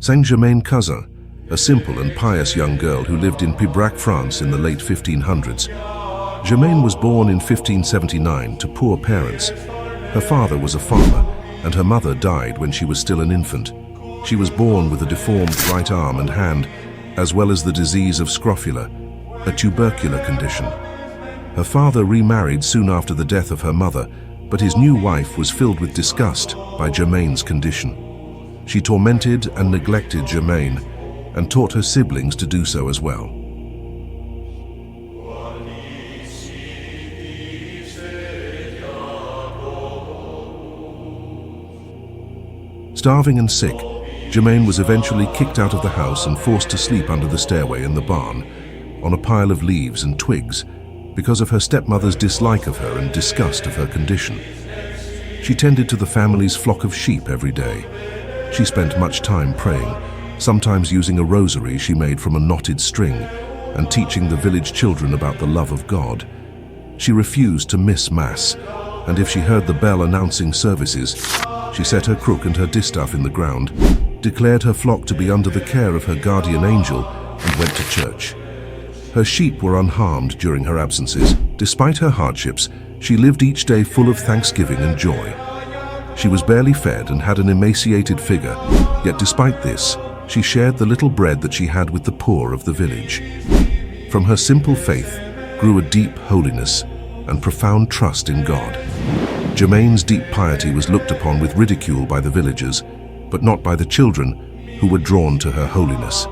Saint Germaine Cousin, a simple and pious young girl who lived in Pibrac, France in the late 1500s. Germaine was born in 1579 to poor parents. Her father was a farmer, and her mother died when she was still an infant. She was born with a deformed right arm and hand, as well as the disease of scrofula, a tubercular condition. Her father remarried soon after the death of her mother, but his new wife was filled with disgust by Germaine's condition. She tormented and neglected Germaine, and taught her siblings to do so as well. Starving and sick, Germaine was eventually kicked out of the house and forced to sleep under the stairway in the barn, on a pile of leaves and twigs, because of her stepmother's dislike of her and disgust of her condition. She tended to the family's flock of sheep every day. She spent much time praying, sometimes using a rosary she made from a knotted string, and teaching the village children about the love of God. She refused to miss Mass, and if she heard the bell announcing services, she set her crook and her distaff in the ground, declared her flock to be under the care of her guardian angel, and went to church. Her sheep were unharmed during her absences. Despite her hardships, she lived each day full of thanksgiving and joy. She was barely fed and had an emaciated figure, yet despite this, she shared the little bread that she had with the poor of the village. From her simple faith grew a deep holiness and profound trust in God. Germaine's deep piety was looked upon with ridicule by the villagers, but not by the children, who were drawn to her holiness.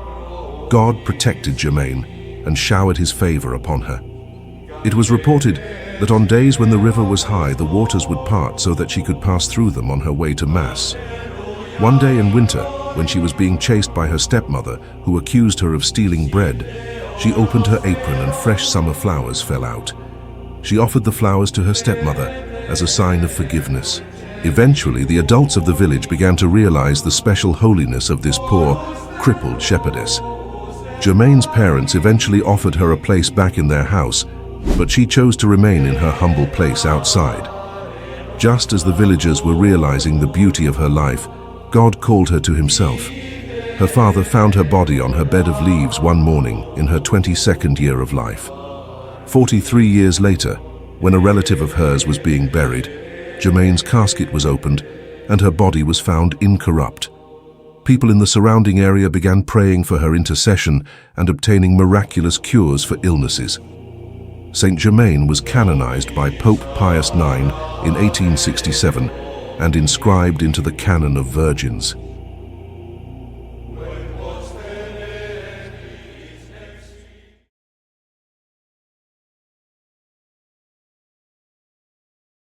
God protected Germaine and showered his favor upon her. It was reported that on days when the river was high, the waters would part so that she could pass through them on her way to Mass. One day in winter, when she was being chased by her stepmother, who accused her of stealing bread, she opened her apron and fresh summer flowers fell out. She offered the flowers to her stepmother as a sign of forgiveness. Eventually, the adults of the village began to realize the special holiness of this poor, crippled shepherdess. Germaine's parents eventually offered her a place back in their house, but she chose to remain in her humble place outside. Just as the villagers were realizing the beauty of her life, God called her to himself. Her father found her body on her bed of leaves one morning in her 22nd year of life. 43 years later, when a relative of hers was being buried, Germaine's casket was opened and her body was found incorrupt. People in the surrounding area began praying for her intercession and obtaining miraculous cures for illnesses. Saint Germaine was canonized by Pope Pius IX in 1867 and inscribed into the canon of virgins.